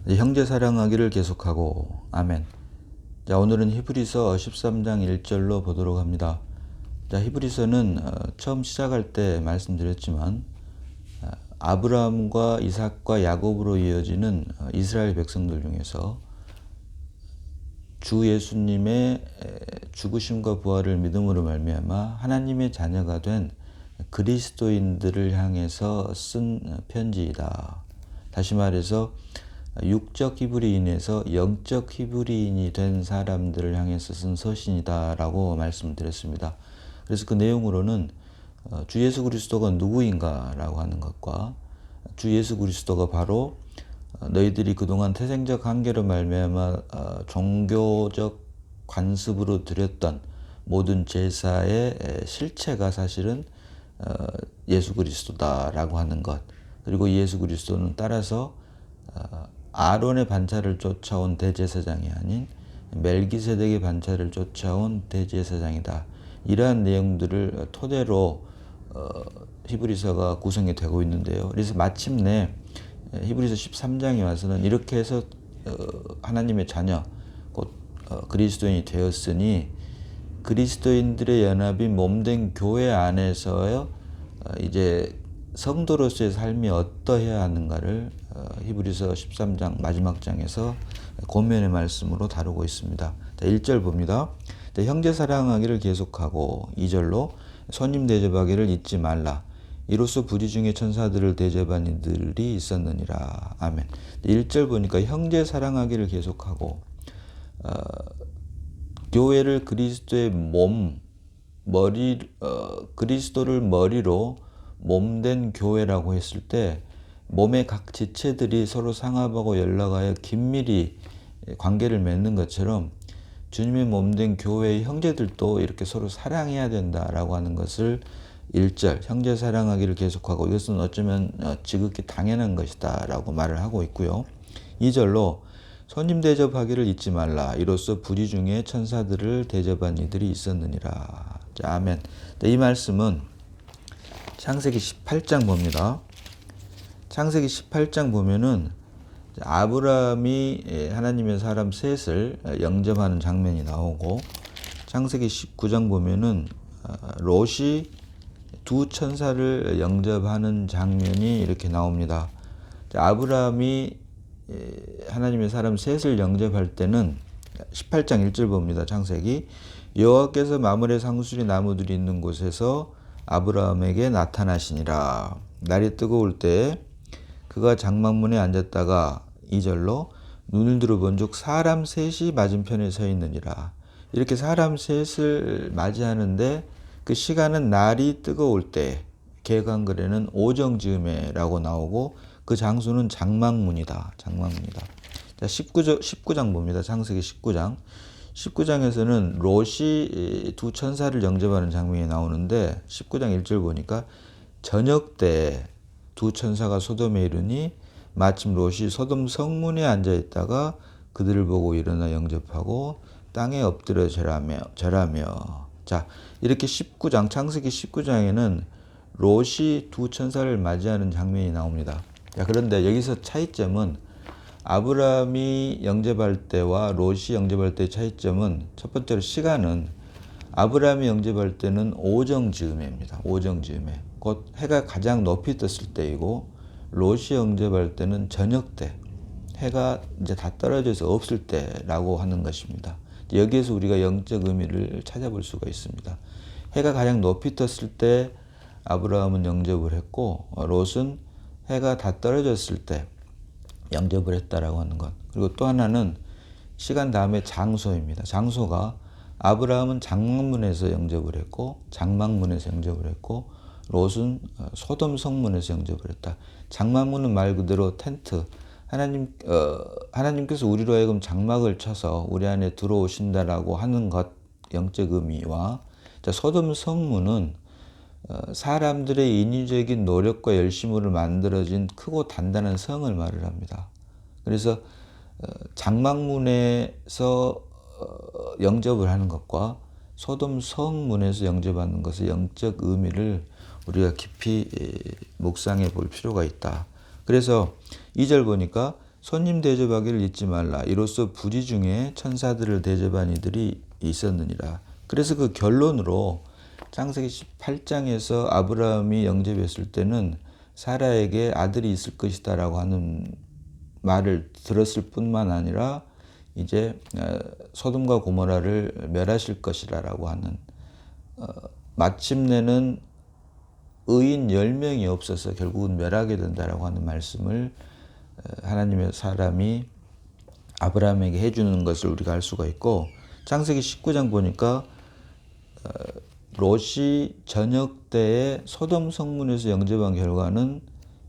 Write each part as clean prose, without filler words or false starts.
형제 사랑하기를 계속하고 아멘. 자, 오늘은 히브리서 13장 1절로 보도록 합니다. 자, 히브리서는 처음 시작할 때 말씀드렸지만 아브라함과 이삭과 야곱으로 이어지는 이스라엘 백성들 중에서 주 예수님의 죽으심과 부활을 믿음으로 말미암아 하나님의 자녀가 된 그리스도인들을 향해서 쓴 편지이다. 다시 말해서 육적 히브리인에서 영적 히브리인이 된 사람들을 향해서 쓴 서신이다라고 말씀드렸습니다. 그래서 그 내용으로는 주 예수 그리스도가 누구인가라고 하는 것과 주 예수 그리스도가 바로 너희들이 그동안 태생적 한계로 말미암아 종교적 관습으로 드렸던 모든 제사의 실체가 사실은 예수 그리스도다라고 하는 것, 그리고 예수 그리스도는 따라서 아론의 반차를 쫓아온 대제사장이 아닌 멜기세덱의 반차를 쫓아온 대제사장이다. 이러한 내용들을 토대로 히브리서가 구성이 되고 있는데요. 그래서 마침내 히브리서 13장에 와서는 이렇게 해서 하나님의 자녀, 곧 그리스도인이 되었으니 그리스도인들의 연합이 몸된 교회 안에서 이제 성도로서의 삶이 어떠해야 하는가를 히브리서 13장 마지막 장에서 권면의 말씀으로 다루고 있습니다. 자, 1절 봅니다. 자, 형제 사랑하기를 계속하고 2절로 손님 대접하기를 잊지 말라. 이로써 부지 중에 천사들을 대접한 이들이 있었느니라. 아멘. 1절 보니까 형제 사랑하기를 계속하고 교회를 그리스도의 그리스도를 머리로 몸된 교회라고 했을 때 몸의 각 지체들이 서로 상합하고 연락하여 긴밀히 관계를 맺는 것처럼 주님의 몸된 교회의 형제들도 이렇게 서로 사랑해야 된다라고 하는 것을 1절 형제 사랑하기를 계속하고 이것은 어쩌면 지극히 당연한 것이다 라고 말을 하고 있고요. 2절로 손님 대접하기를 잊지 말라. 이로써 부지 중에 천사들을 대접한 이들이 있었느니라. 자, 아멘. 이 말씀은 창세기 18장 봅니다. 창세기 18장 보면은 아브라함이 하나님의 사람 셋을 영접하는 장면이 나오고, 창세기 19장 보면은 롯이 두 천사를 영접하는 장면이 이렇게 나옵니다. 아브라함이 하나님의 사람 셋을 영접할 때는 18장 1절 봅니다. 창세기 여호와께서 마므레 상수리 나무들이 있는 곳에서 아브라함에게 나타나시니라. 날이 뜨거울 때 그가 장막문에 앉았다가 2절로 눈을 들어본즉 사람 셋이 맞은편에 서 있느니라. 이렇게 사람 셋을 맞이하는데 그 시간은 날이 뜨거울 때, 개관글에는 오정즈음에라고 나오고 그 장소는 장막문이다. 장막문이다. 자, 19장 봅니다. 창세기 19장. 19장에서는 롯이 두 천사를 영접하는 장면이 나오는데 19장 1절 보니까 저녁 때 두 천사가 소돔에 이르니 마침 롯이 소돔 성문에 앉아 있다가 그들을 보고 일어나 영접하고 땅에 엎드려 절하며. 자, 이렇게 19장 창세기 19장에는 롯이 두 천사를 맞이하는 장면이 나옵니다. 자, 그런데 여기서 차이점은 아브라함이 영접할 때와 롯이 영접할 때의 차이점은 첫 번째로 시간은 아브라함이 영접할 때는 오정즈음에입니다. 오정즈음에. 곧 해가 가장 높이 떴을 때이고 롯이 영접할 때는 저녁 때, 해가 이제 다 떨어져서 없을 때라고 하는 것입니다. 여기에서 우리가 영적 의미를 찾아볼 수가 있습니다. 해가 가장 높이 떴을 때 아브라함은 영접을 했고 롯은 해가 다 떨어졌을 때 영접을 했다라고 하는 것. 그리고 또 하나는 시간 다음에 장소입니다. 장소가 아브라함은 장막문에서 영접을 했고 장막문에서 영접을 했고 롯은 소돔 성문에서 영접을 했다. 장막문은 말 그대로 텐트. 하나님께서 우리로 하여금 장막을 쳐서 우리 안에 들어오신다라고 하는 것, 영적 의미와, 자, 소돔 성문은 사람들의 인위적인 노력과 열심으로 만들어진 크고 단단한 성을 말을 합니다. 그래서 장막문에서 영접을 하는 것과 소돔 성문에서 영접하는 것의 영적 의미를 우리가 깊이 묵상해 볼 필요가 있다. 그래서 2절 보니까 손님 대접하기를 잊지 말라. 이로써 부지 중에 천사들을 대접한 이들이 있었느니라. 그래서 그 결론으로 창세기 18장에서 아브라함이 영접했을 때는 사라에게 아들이 있을 것이다라고 하는 말을 들었을 뿐만 아니라 이제 소돔과 고모라를 멸하실 것이라고 하는 마침내는 의인 10명이 없어서 결국은 멸하게 된다라고 하는 말씀을 하나님의 사람이 아브라함에게 해주는 것을 우리가 알 수가 있고, 창세기 19장 보니까 롯이 저녁 때에 소돔 성문에서 영접한 결과는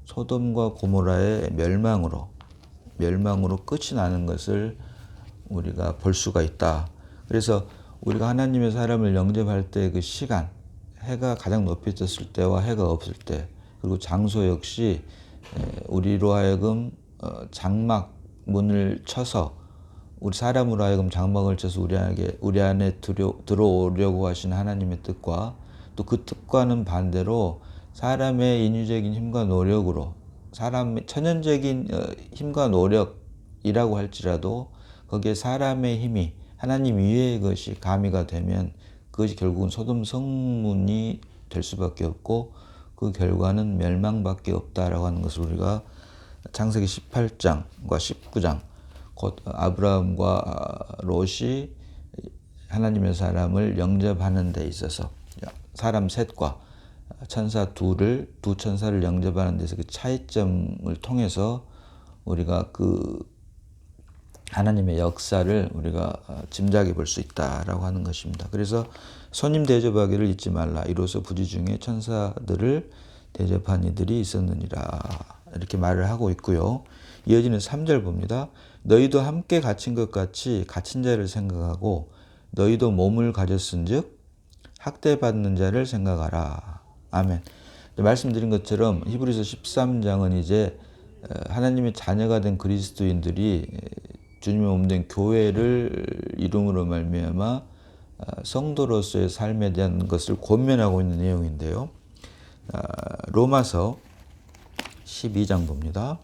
소돔과 고모라의 멸망으로 끝이 나는 것을 우리가 볼 수가 있다. 그래서 우리가 하나님의 사람을 영접할 때 그 시간, 해가 가장 높이 떴을 때와 해가 없을 때, 그리고 장소 역시 우리로 하여금 장막 문을 쳐서, 우리 사람으로 하여금 장막을 쳐서 우리 안에 들어오려고 하신 하나님의 뜻과, 또 그 뜻과는 반대로 사람의 인위적인 힘과 노력으로, 사람의 천연적인 힘과 노력이라고 할지라도 거기에 사람의 힘이 하나님 이외의 것이 가미가 되면 그것이 결국은 소돔 성문이 될 수밖에 없고, 그 결과는 멸망밖에 없다라고 하는 것을 우리가 창세기 18장과 19장, 곧 아브라함과 롯이 하나님의 사람을 영접하는 데 있어서 사람 셋과 천사 두 천사를 영접하는 데서 그 차이점을 통해서 우리가 그 하나님의 역사를 우리가 짐작해 볼 수 있다라고 하는 것입니다. 그래서 손님 대접하기를 잊지 말라. 이로써 부지 중에 천사들을 대접한 이들이 있었느니라. 이렇게 말을 하고 있고요. 이어지는 3절 봅니다. 너희도 함께 갇힌 것 같이 갇힌 자를 생각하고 너희도 몸을 가졌은즉 학대받는 자를 생각하라. 아멘. 말씀드린 것처럼 히브리서 13장은 이제 하나님의 자녀가 된 그리스도인들이 주님의 몸된 교회를 이름으로 말미암아 성도로서의 삶에 대한 것을 권면하고 있는 내용인데요. 로마서 12장 봅니다.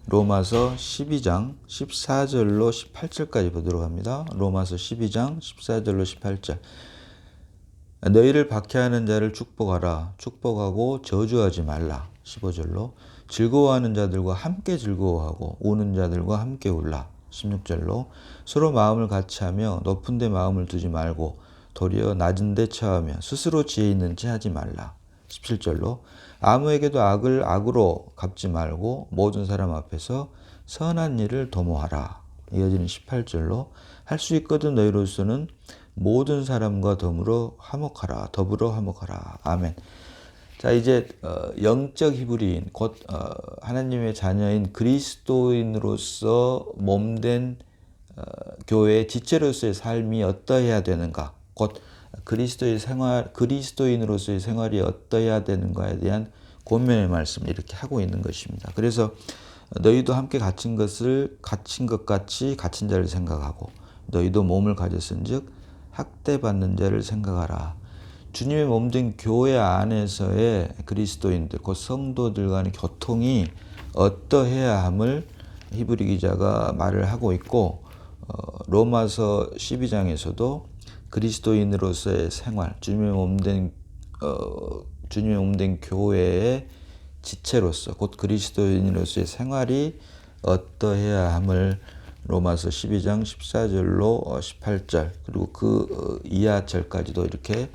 로마서 12장 14절로 18절까지 보도록 합니다. 로마서 12장 14절로 18절. 너희를 박해하는 자를 축복하라. 축복하고 저주하지 말라. 15절로. 즐거워하는 자들과 함께 즐거워하고 우는 자들과 함께 울라. 16절로. 서로 마음을 같이하며 높은 데 마음을 두지 말고 도리어 낮은 데 처하며 스스로 지혜 있는 체 하지 말라. 17절로. 아무에게도 악을 악으로 갚지 말고 모든 사람 앞에서 선한 일을 도모하라. 이어지는 18절로. 할 수 있거든 너희로서는 모든 사람과 더불어 화목하라. 아멘. 자, 이제 영적 히브리인, 곧 하나님의 자녀인 그리스도인으로서 몸된 교회의 지체로서의 삶이 어떠해야 되는가, 곧 그리스도인으로서의 생활이 어떠해야 되는가에 대한 권면의 말씀을 이렇게 하고 있는 것입니다. 그래서 너희도 함께 갇힌 것 같이 갇힌 자를 생각하고 너희도 몸을 가졌은즉 학대받는 자를 생각하라. 주님의 몸된 교회 안에서의 그리스도인들, 곧 성도들 간의 교통이 어떠해야 함을 히브리 기자가 말을 하고 있고, 로마서 12장에서도 그리스도인으로서의 생활, 주님의 몸된 교회의 지체로서, 곧 그리스도인으로서의 생활이 어떠해야 함을 로마서 12장 14절로 18절, 그리고 그 이하절까지도 이렇게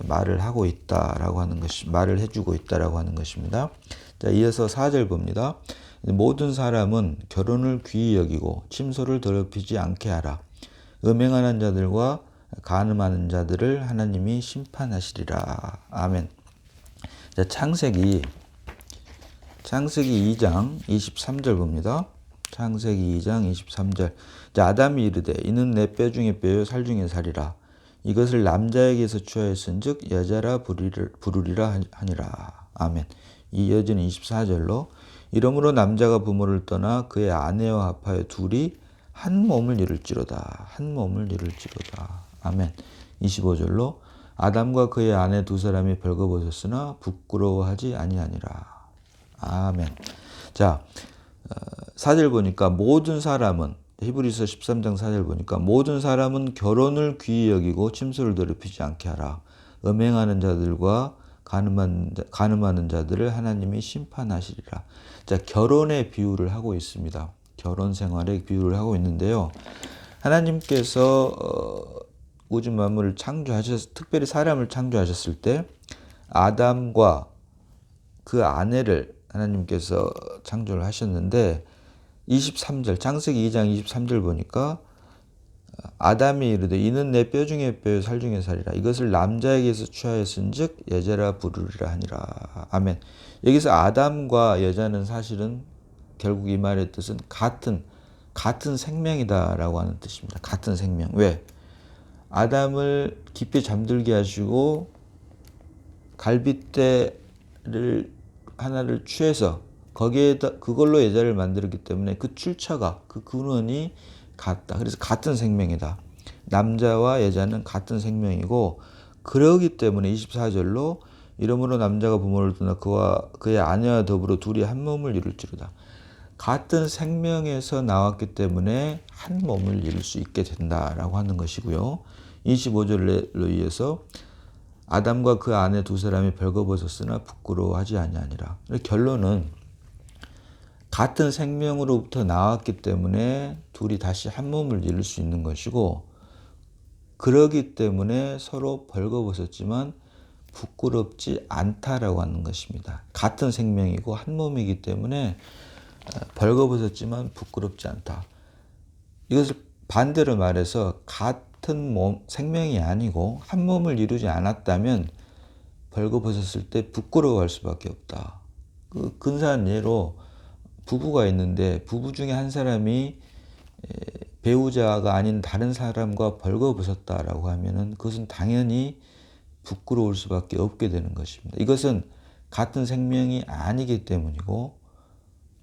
말을 하고 있다라고 하는 것이, 말을 해주고 있다라고 하는 것입니다. 자, 이어서 4절 봅니다. 모든 사람은 결혼을 귀히 여기고 침소를 더럽히지 않게 하라. 음행하는 자들과 간음하는 자들을 하나님이 심판하시리라. 아멘. 자, 창세기 2장 23절 봅니다. 창세기 2장 23절. 자, 아담이 이르되 이는 내 뼈 중에 뼈요 살 중에 살이라. 이것을 남자에게서 취하였은즉 여자라 부르리라 하니라. 아멘. 이어지는 24절로. 이러므로 남자가 부모를 떠나 그의 아내와 합하여 둘이 한 몸을 이룰지로다. 아멘. 25절로. 아담과 그의 아내 두 사람이 벌거벗었으나 부끄러워하지 아니하니라. 아멘. 자, 4절 보니까 모든 사람은, 히브리서 13장 4절 보니까 모든 사람은 결혼을 귀히 여기고 침소를 더럽히지 않게 하라. 음행하는 자들과 간음하는 자들을 하나님이 심판하시리라. 자, 결혼의 비유를 하고 있습니다. 결혼 생활의 비유를 하고 있는데요. 하나님께서 우주 만물을 특별히 사람을 창조하셨을 때 아담과 그 아내를 하나님께서 창조를 하셨는데 23절, 창세기 2장 23절 보니까 아담이 이르되 이는 내 뼈 중에 뼈요 살 중에 살이라. 이것을 남자에게서 취하였은즉 여자라 부르리라 하니라. 아멘. 여기서 아담과 여자는 사실은 결국 이 말의 뜻은 같은 생명이다라고 하는 뜻입니다. 같은 생명. 왜? 아담을 깊이 잠들게 하시고 갈빗대를 하나를 취해서 그걸로 여자를 만들었기 때문에 그 출처가, 그 근원이 같다. 그래서 같은 생명이다. 남자와 여자는 같은 생명이고, 그러기 때문에 24절로 이러므로 남자가 부모를 떠나 그와 그의 아내와 더불어 둘이 한 몸을 이룰지로다. 같은 생명에서 나왔기 때문에 한 몸을 이룰 수 있게 된다라고 하는 것이고요. 25절로 이어서 아담과 그 아내 두 사람이 벌거벗었으나 부끄러워하지 아니하니라. 결론은 같은 생명으로부터 나왔기 때문에 둘이 다시 한 몸을 이룰 수 있는 것이고, 그러기 때문에 서로 벌거벗었지만 부끄럽지 않다라고 하는 것입니다. 같은 생명이고 한 몸이기 때문에 벌거벗었지만 부끄럽지 않다. 이것을 반대로 말해서 같은 생명이 아니고 한 몸을 이루지 않았다면 벌거벗었을 때 부끄러워할 수밖에 없다. 그 근사한 예로 부부가 있는데 부부 중에 한 사람이 배우자가 아닌 다른 사람과 벌거벗었다라고 하면은 그것은 당연히 부끄러울 수밖에 없게 되는 것입니다. 이것은 같은 생명이 아니기 때문이고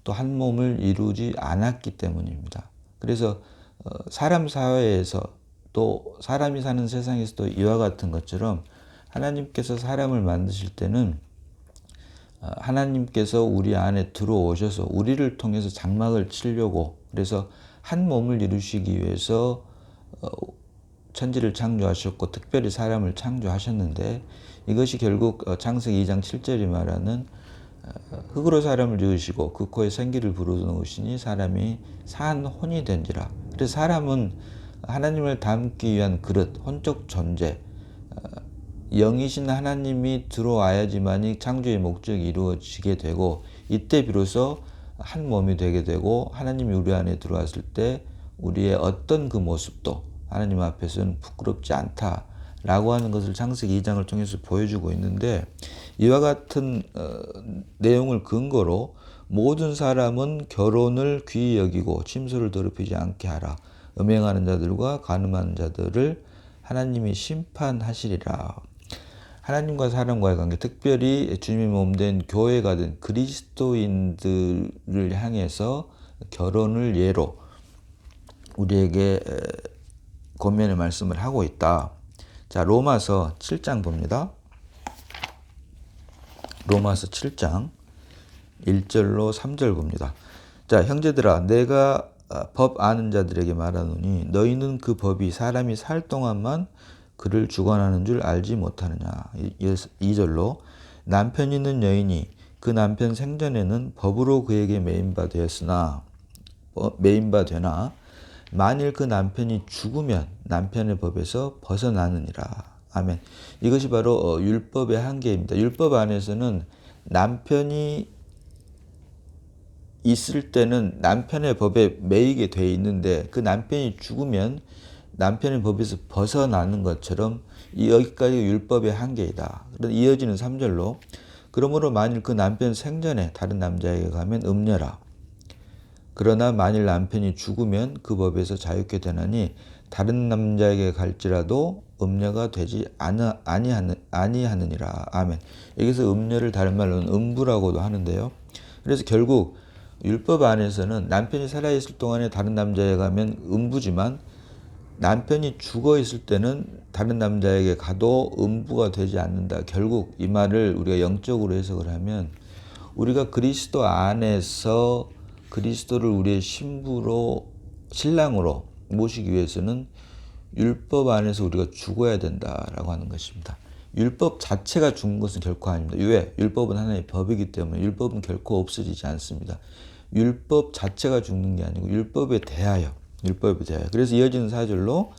또 한 몸을 이루지 않았기 때문입니다. 그래서 사람 사회에서 또 사람이 사는 세상에서도 이와 같은 것처럼 하나님께서 사람을 만드실 때는 하나님께서 우리 안에 들어오셔서 우리를 통해서 장막을 치려고, 그래서 한 몸을 이루시기 위해서 천지를 창조하셨고 특별히 사람을 창조하셨는데, 이것이 결국 창세기 2장 7절이 말하는 흙으로 사람을 지으시고 그 코에 생기를 불어넣으시니 사람이 산 혼이 된지라. 그래서 사람은 하나님을 닮기 위한 그릇, 혼적 존재, 영이신 하나님이 들어와야지만이 창조의 목적이 이루어지게 되고, 이때 비로소 한 몸이 되게 되고, 하나님이 우리 안에 들어왔을 때 우리의 어떤 그 모습도 하나님 앞에서는 부끄럽지 않다라고 하는 것을 창세기 2장을 통해서 보여주고 있는데, 이와 같은 내용을 근거로 모든 사람은 결혼을 귀히 여기고 침소를 더럽히지 않게 하라. 음행하는 자들과 간음하는 자들을 하나님이 심판하시리라. 하나님과 사람과의 관계, 특별히 주님의 몸된 교회가 된 그리스도인들을 향해서 결혼을 예로 우리에게 권면의 말씀을 하고 있다. 자, 로마서 7장 봅니다. 로마서 7장 1절로 3절 봅니다. 자, 형제들아, 내가 법 아는 자들에게 말하노니 너희는 그 법이 사람이 살 동안만 그를 주관하는 줄 알지 못하느냐. 2절로 남편 있는 여인이 그 남편 생전에는 법으로 그에게 매인바 되나 만일 그 남편이 죽으면 남편의 법에서 벗어나느니라. 아멘. 이것이 바로 율법의 한계입니다. 율법 안에서는 남편이 있을 때는 남편의 법에 매이게 돼 있는데, 그 남편이 죽으면 남편의 법에서 벗어나는 것처럼 여기까지 율법의 한계이다. 그런데 이어지는 3절로 그러므로 만일 그 남편 생전에 다른 남자에게 가면 음녀라. 그러나 만일 남편이 죽으면 그 법에서 자유케 되나니 다른 남자에게 갈지라도 음녀가 되지 아니하느니라. 아멘. 여기서 음녀를 다른 말로는 음부라고도 하는데요. 그래서 결국 율법 안에서는 남편이 살아있을 동안에 다른 남자에게 가면 음부지만, 남편이 죽어 있을 때는 다른 남자에게 가도 음부가 되지 않는다. 결국 이 말을 우리가 영적으로 해석을 하면 우리가 그리스도 안에서 그리스도를 우리의 신부로 신랑으로 모시기 위해서는 율법 안에서 우리가 죽어야 된다라고 하는 것입니다. 율법 자체가 죽은 것은 결코 아닙니다. 왜? 율법은 하나의 법이기 때문에 율법은 결코 없어지지 않습니다. 율법 자체가 죽는 게 아니고 율법에 대하여. 그래서 이어지는 4절로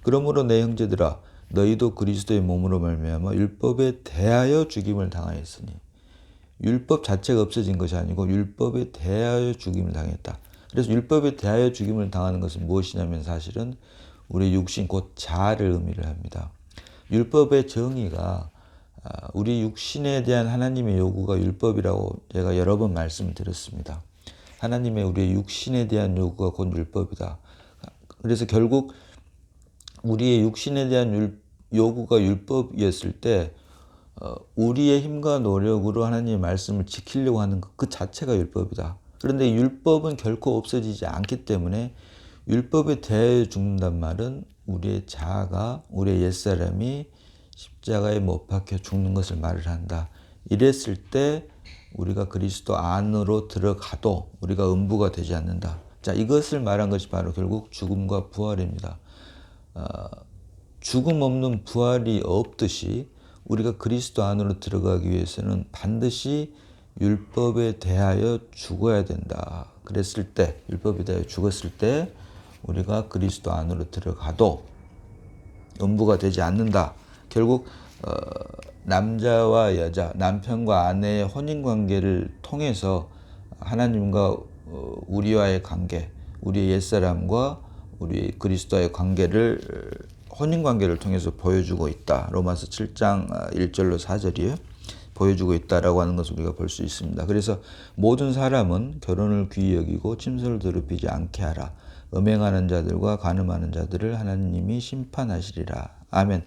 그러므로 내 형제들아 너희도 그리스도의 몸으로 말미암아 율법에 대하여 죽임을 당하였으니 율법 자체가 없어진 것이 아니고 율법에 대하여 죽임을 당했다. 그래서 율법에 대하여 죽임을 당하는 것은 무엇이냐면 사실은 우리 육신 곧 자아를 의미를 합니다. 율법의 정의가 우리 육신에 대한 하나님의 요구가 율법이라고 제가 여러 번 말씀을 드렸습니다. 하나님의 우리의 육신에 대한 요구가 곧 율법이다. 그래서 결국 우리의 육신에 대한 요구가 율법이었을 때 우리의 힘과 노력으로 하나님의 말씀을 지키려고 하는 그 자체가 율법이다. 그런데 율법은 결코 없어지지 않기 때문에 율법에 대해 죽는단 말은 우리의 자아가 우리의 옛사람이 십자가에 못 박혀 죽는 것을 말을 한다. 이랬을 때 우리가 그리스도 안으로 들어가도 우리가 음부가 되지 않는다. 자, 이것을 말한 것이 바로 결국 죽음과 부활입니다. 죽음 없는 부활이 없듯이 우리가 그리스도 안으로 들어가기 위해서는 반드시 율법에 대하여 죽어야 된다. 그랬을 때, 율법에 대하여 죽었을 때 우리가 그리스도 안으로 들어가도 음부가 되지 않는다. 결국 남자와 여자, 남편과 아내의 혼인관계를 통해서 하나님과 우리와의 관계, 우리의 옛사람과 우리 그리스도의 관계를 혼인관계를 통해서 보여주고 있다. 로마서 7장 1절로 4절이에요. 보여주고 있다라고 하는 것을 우리가 볼 수 있습니다. 그래서 모든 사람은 결혼을 귀히 여기고 침소를 더럽히지 않게 하라. 음행하는 자들과 간음하는 자들을 하나님이 심판하시리라. 아멘.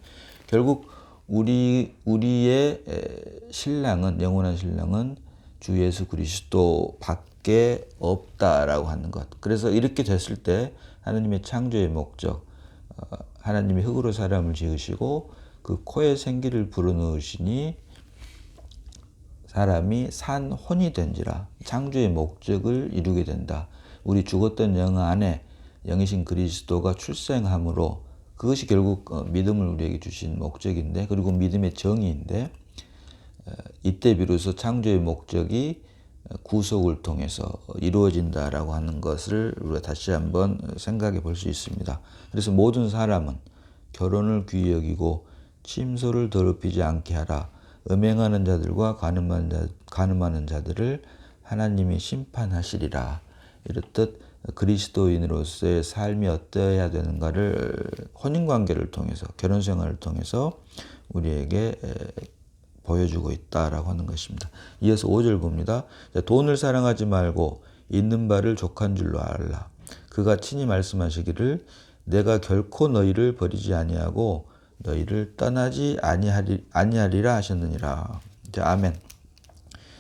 결국 우리의 신랑은, 영원한 신랑은 주 예수 그리스도 밖에 없다라고 하는 것. 그래서 이렇게 됐을 때 하나님의 창조의 목적, 하나님이 흙으로 사람을 지으시고 그 코에 생기를 불어넣으시니 사람이 산 혼이 된지라. 창조의 목적을 이루게 된다. 우리 죽었던 영 안에 영이신 그리스도가 출생함으로 그것이 결국 믿음을 우리에게 주신 목적인데, 그리고 믿음의 정의인데, 이때 비로소 창조의 목적이 구속을 통해서 이루어진다라고 하는 것을 우리가 다시 한번 생각해 볼 수 있습니다. 그래서 모든 사람은 결혼을 귀히 여기고 침소를 더럽히지 않게 하라. 음행하는 자들과 간음하는 자들을 하나님이 심판하시리라. 이렇듯 그리스도인으로서의 삶이 어떠해야 되는가를 혼인관계를 통해서, 결혼생활을 통해서 우리에게 보여주고 있다라고 하는 것입니다. 이어서 5절 봅니다. 돈을 사랑하지 말고 있는 바를 족한 줄로 알라. 그가 친히 말씀하시기를 내가 결코 너희를 버리지 아니하고 너희를 떠나지 아니하리라 하셨느니라. 자, 아멘.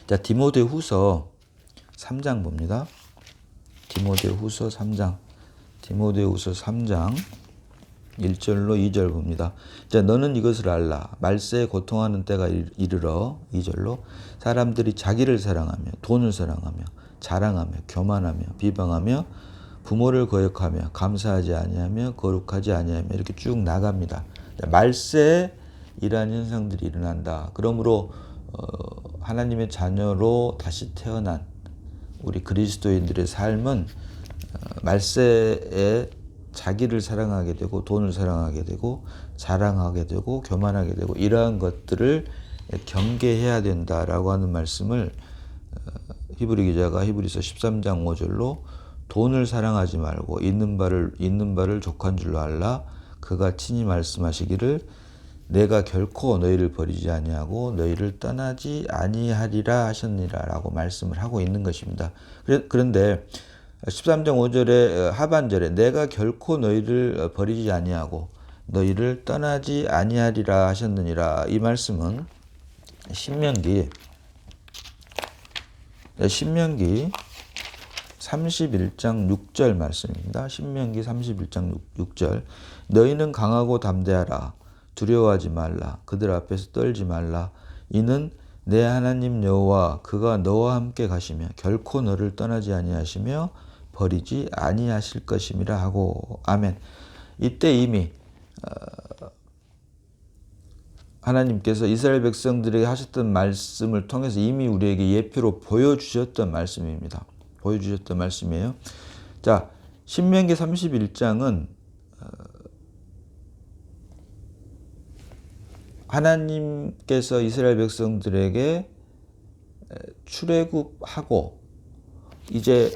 자, 디모데후서 3장 봅니다. 디모데후서 3장 1절로 2절 봅니다. 자, 너는 이것을 알라. 말세에 고통하는 때가 이르러 2절로 사람들이 자기를 사랑하며 돈을 사랑하며 자랑하며 교만하며 비방하며 부모를 거역하며 감사하지 아니하며 거룩하지 아니하며 이렇게 쭉 나갑니다. 자, 말세에 이러한 현상들이 일어난다. 그러므로 하나님의 자녀로 다시 태어난 우리 그리스도인들의 삶은 말세에 자기를 사랑하게 되고 돈을 사랑하게 되고 자랑하게 되고 교만하게 되고 이러한 것들을 경계해야 된다라고 하는 말씀을 히브리 기자가 히브리서 13장 5절로 돈을 사랑하지 말고 있는 바를 족한 줄로 알라. 그가 친히 말씀하시기를 내가 결코 너희를 버리지 아니하고 너희를 떠나지 아니하리라 하셨니라라고 말씀을 하고 있는 것입니다. 그런데 13장 5절의 하반절에 내가 결코 너희를 버리지 아니하고 너희를 떠나지 아니하리라 하셨느니라. 이 말씀은 신명기 31장 6절 말씀입니다. 신명기 31장 6절 너희는 강하고 담대하라. 두려워하지 말라. 그들 앞에서 떨지 말라. 이는 내 하나님 여호와 그가 너와 함께 가시며 결코 너를 떠나지 아니하시며 버리지 아니하실 것임이라 하고. 아멘. 이때 이미 하나님께서 이스라엘 백성들에게 하셨던 말씀을 통해서 이미 우리에게 예표로 보여주셨던 말씀입니다. 보여주셨던 말씀이에요. 자, 신명기 31장은 하나님께서 이스라엘 백성들에게 출애굽하고 이제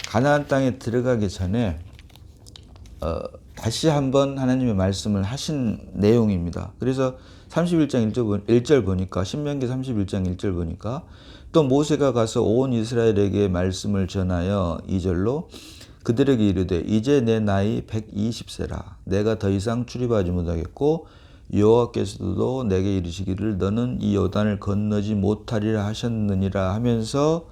가나안 땅에 들어가기 전에 다시 한번 하나님의 말씀을 하신 내용입니다. 그래서 31장 1절 보니까, 신명기 31장 1절 보니까, 또 모세가 가서 온 이스라엘에게 말씀을 전하여 2절로 그들에게 이르되 이제 내 나이 120세라 내가 더 이상 출입하지 못하겠고 여호와께서도 내게 이르시기를 너는 이 요단을 건너지 못하리라 하셨느니라 하면서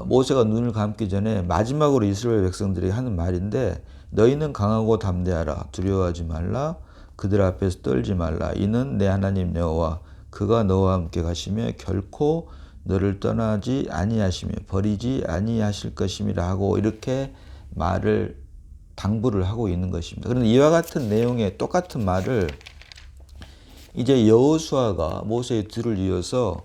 모세가 눈을 감기 전에 마지막으로 이스라엘 백성들에게 하는 말인데, 너희는 강하고 담대하라 두려워하지 말라 그들 앞에서 떨지 말라 이는 내 하나님 여호와 그가 너와 함께 가시며 결코 너를 떠나지 아니하시며 버리지 아니하실 것임이라 하고 이렇게 말을 당부를 하고 있는 것입니다. 그런데 이와 같은 내용의 똑같은 말을 이제 여호수아가 모세의 뒤를 이어서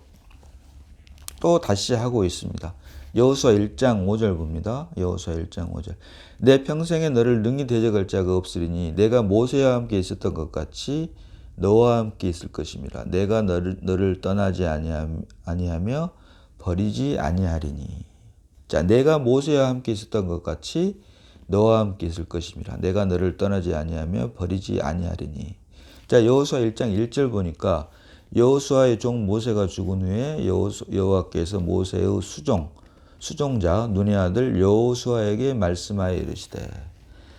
또 다시 하고 있습니다. 여호수아 1장 5절 봅니다. 여호수아 1장 5절. 내 평생에 너를 능히 대적할 자가 없으리니 내가 모세와 함께 있었던 것 같이 너와 함께 있을 것임이라. 내가 너를 떠나지 아니하며 버리지 아니하리니. 자, 내가 모세와 함께 있었던 것 같이 너와 함께 있을 것임이라. 내가 너를 떠나지 아니하며 버리지 아니하리니. 자, 여호수아 1장 1절 보니까 여호수아의 종 모세가 죽은 후에 여호와께서 모세의 수종자 눈의 아들 여호수아에게 말씀하여 이르시되.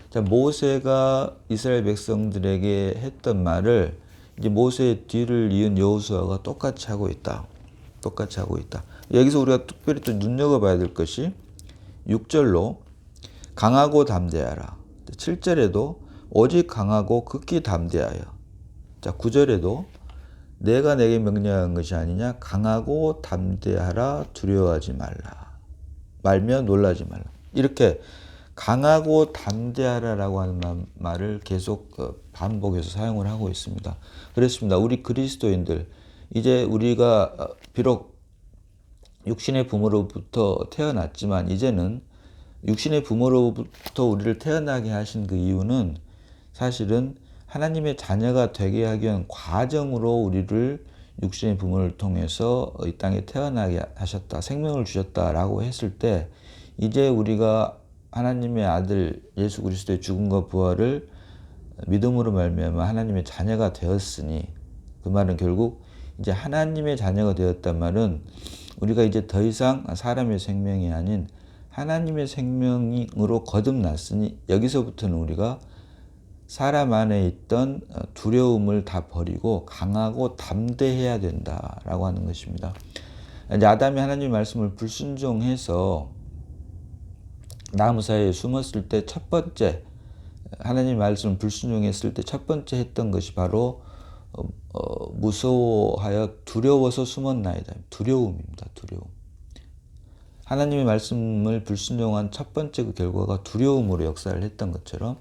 자, 모세가 이스라엘 백성들에게 했던 말을 이제 모세의 뒤를 이은 여호수아가 똑같이 하고 있다. 똑같이 하고 있다. 여기서 우리가 특별히 또 눈여겨봐야 될 것이 6절로 강하고 담대하라. 7절에도 오직 강하고 극히 담대하여. 자, 9절에도 내가 내게 명령한 것이 아니냐 강하고 담대하라 두려워하지 말며 놀라지 말라. 이렇게 강하고 담대하라라고 하는 말을 계속 반복해서 사용을 하고 있습니다. 그렇습니다. 우리 그리스도인들 이제 우리가 비록 육신의 부모로부터 태어났지만 이제는 육신의 부모로부터 우리를 태어나게 하신 그 이유는 사실은 하나님의 자녀가 되게 하기 위한 과정으로 우리를 육신의 부모를 통해서 이 땅에 태어나게 하셨다. 생명을 주셨다라고 했을 때 이제 우리가 하나님의 아들 예수 그리스도의 죽음과 부활을 믿음으로 말미암아 하나님의 자녀가 되었으니, 그 말은 결국 이제 하나님의 자녀가 되었단 말은 우리가 이제 더 이상 사람의 생명이 아닌 하나님의 생명으로 거듭났으니 여기서부터는 우리가 사람 안에 있던 두려움을 다 버리고 강하고 담대해야 된다라고 하는 것입니다. 이제 아담이 하나님의 말씀을 불순종해서 나무 사이에 숨었을 때 첫 번째, 하나님의 말씀을 불순종했을 때 첫 번째 했던 것이 바로 무서워하여 두려워서 숨었나이다. 두려움입니다. 두려움. 하나님의 말씀을 불순종한 첫 번째 그 결과가 두려움으로 역사를 했던 것처럼,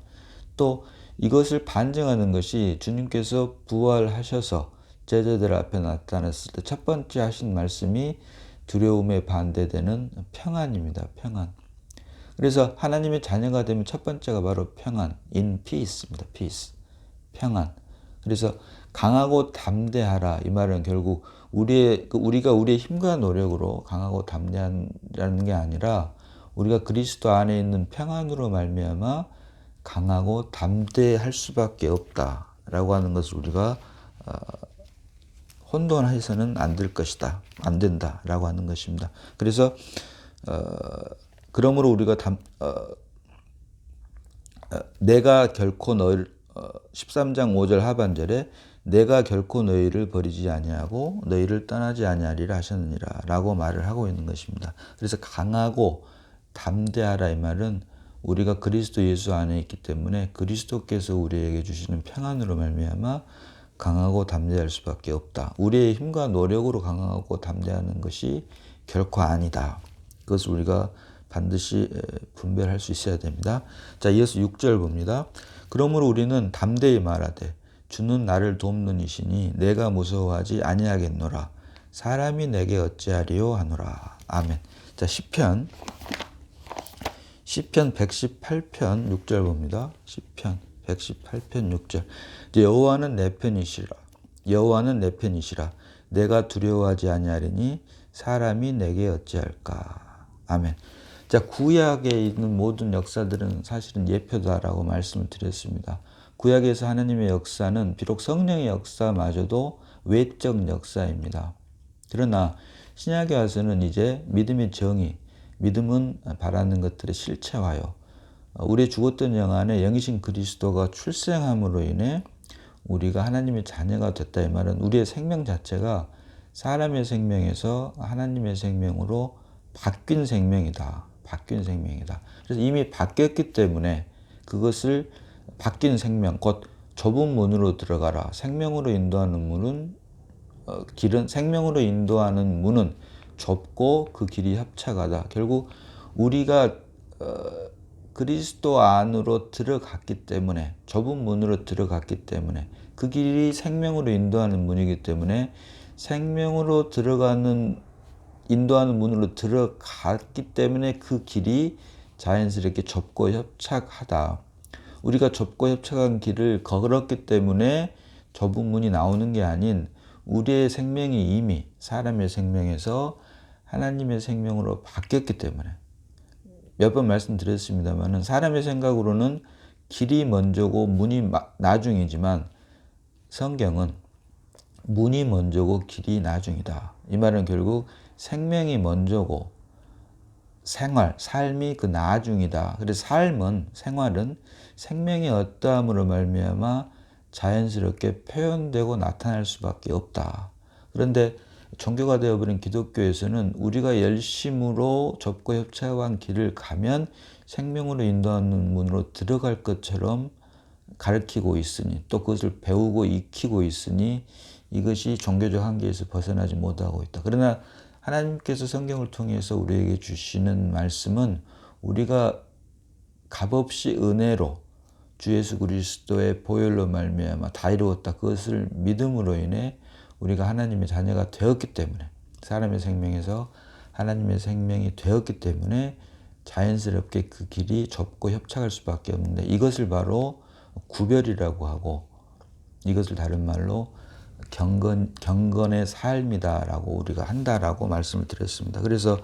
또 이것을 반증하는 것이 주님께서 부활하셔서 제자들 앞에 나타났을 때 첫 번째 하신 말씀이 두려움에 반대되는 평안입니다. 평안. 그래서 하나님의 자녀가 되면 첫 번째가 바로 평안, in peace입니다. peace, 평안. 그래서 강하고 담대하라, 이 말은 결국 우리가 우리의 힘과 노력으로 강하고 담대하라는 게 아니라 우리가 그리스도 안에 있는 평안으로 말미암아 강하고 담대할 수밖에 없다라고 하는 것을 우리가 혼돈해서는 안 될 것이다, 안 된다라고 하는 것입니다. 그래서 그러므로 우리가 내가 결코 너희를 13장 5절 하반절에 내가 결코 너희를 버리지 아니하고 너희를 떠나지 아니하리라 하셨느니라 라고 말을 하고 있는 것입니다. 그래서 강하고 담대하라, 이 말은 우리가 그리스도 예수 안에 있기 때문에 그리스도께서 우리에게 주시는 평안으로 말미암아 강하고 담대할 수밖에 없다. 우리의 힘과 노력으로 강하고 담대하는 것이 결코 아니다. 그것을 우리가 반드시 분별할 수 있어야 됩니다. 자, 이어서 6절 봅니다. 그러므로 우리는 담대히 말하되 주는 나를 돕는 이시니 내가 무서워하지 아니하겠노라. 사람이 내게 어찌하리요 하노라. 아멘. 자, 시편 118편 6절 봅니다. 시편 118편 6절. 여호와는 내 편이시라. 여호와는 내 편이시라. 내가 두려워하지 아니하리니 사람이 내게 어찌할까. 아멘. 자, 구약에 있는 모든 역사들은 사실은 예표다라고 말씀을 드렸습니다. 구약에서 하나님의 역사는 비록 성령의 역사마저도 외적 역사입니다. 그러나 신약에 와서는 이제 믿음의 정의, 믿음은 바라는 것들의 실체화요. 우리의 죽었던 영 안에 영이신 그리스도가 출생함으로 인해 우리가 하나님의 자녀가 됐다. 이 말은 우리의 생명 자체가 사람의 생명에서 하나님의 생명으로 바뀐 생명이다. 바뀐 생명이다. 그래서 이미 바뀌었기 때문에 그것을 바뀐 생명, 곧 좁은 문으로 들어가라. 생명으로 인도하는 문은 길은 생명으로 인도하는 문은 좁고 그 길이 협착하다. 결국 우리가 그리스도 안으로 들어갔기 때문에 좁은 문으로 들어갔기 때문에 그 길이 생명으로 인도하는 문이기 때문에 생명으로 들어가는 인도하는 문으로 들어갔기 때문에 그 길이 자연스럽게 좁고 협착하다. 우리가 좁고 협착한 길을 걸었기 때문에 좁은 문이 나오는 게 아닌 우리의 생명이 이미 사람의 생명에서 하나님의 생명으로 바뀌었기 때문에 몇 번 말씀드렸습니다만 사람의 생각으로는 길이 먼저고 문이 나중이지만 성경은 문이 먼저고 길이 나중이다. 이 말은 결국 생명이 먼저고 삶이 그 나중이다. 그래서 생활은 생명의 어떠함으로 말미암아 자연스럽게 표현되고 나타날 수밖에 없다. 그런데 종교가 되어버린 기독교에서는 우리가 열심으로 좁고 협착한 길을 가면 생명으로 인도하는 문으로 들어갈 것처럼 가르치고 있으니 또 그것을 배우고 익히고 있으니 이것이 종교적 한계에서 벗어나지 못하고 있다. 그러나 하나님께서 성경을 통해서 우리에게 주시는 말씀은 우리가 값없이 은혜로 주 예수 그리스도의 보혈로 말미암아 다 이루었다. 그것을 믿음으로 인해 우리가 하나님의 자녀가 되었기 때문에 사람의 생명에서 하나님의 생명이 되었기 때문에 자연스럽게 그 길이 좁고 협착할 수밖에 없는데 이것을 바로 구별이라고 하고 이것을 다른 말로 경건의 삶이다라고 우리가 한다라고 말씀을 드렸습니다. 그래서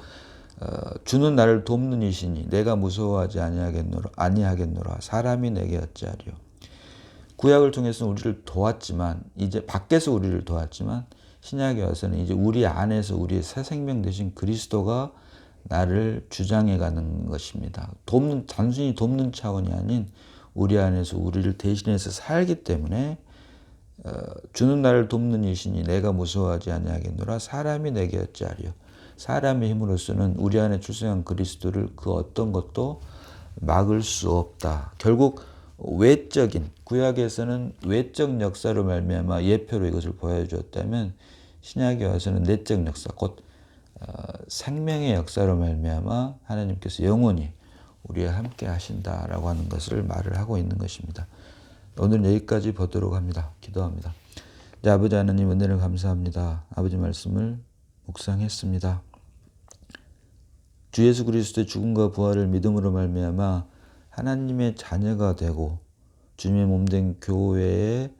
주는 나를 돕는 이시니 내가 무서워하지 아니하겠노라. 사람이 내게 어찌하리요. 구약을 통해서는 우리를 도왔지만 이제 밖에서 우리를 도왔지만 신약에 와서는 이제 우리 안에서 우리의 새 생명 되신 그리스도가 나를 주장해 가는 것입니다. 단순히 돕는 차원이 아닌 우리 안에서 우리를 대신해서 살기 때문에 주는 나를 돕는 이시니 내가 무서워하지 아니하겠노라. 사람이 내게 어찌하리요. 사람의 힘으로서는 우리 안에 출생한 그리스도를 그 어떤 것도 막을 수 없다. 결국 외적인 구약에서는 외적 역사로 말미암아 예표로 이것을 보여주었다면 신약에 와서는 내적 역사 곧 생명의 역사로 말미암아 하나님께서 영원히 우리와 함께 하신다라고 하는 것을 말을 하고 있는 것입니다. 오늘은 여기까지 보도록 합니다. 기도합니다. 네, 아버지 하나님 은혜를 감사합니다. 아버지 말씀을 묵상했습니다. 주 예수 그리스도의 죽음과 부활을 믿음으로 말미암아 하나님의 자녀가 되고 주님의 몸된 교회의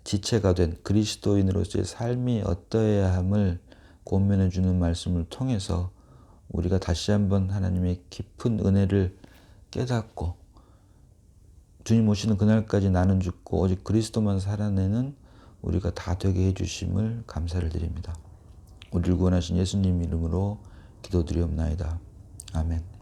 지체가 된 그리스도인으로서의 삶이 어떠해야 함을 권면해 주는 말씀을 통해서 우리가 다시 한번 하나님의 깊은 은혜를 깨닫고 주님 오시는 그날까지 나는 죽고 오직 그리스도만 살아내는 우리가 다 되게 해주심을 감사를 드립니다. 우리를 구원하신 예수님 이름으로 기도드리옵나이다. 아멘.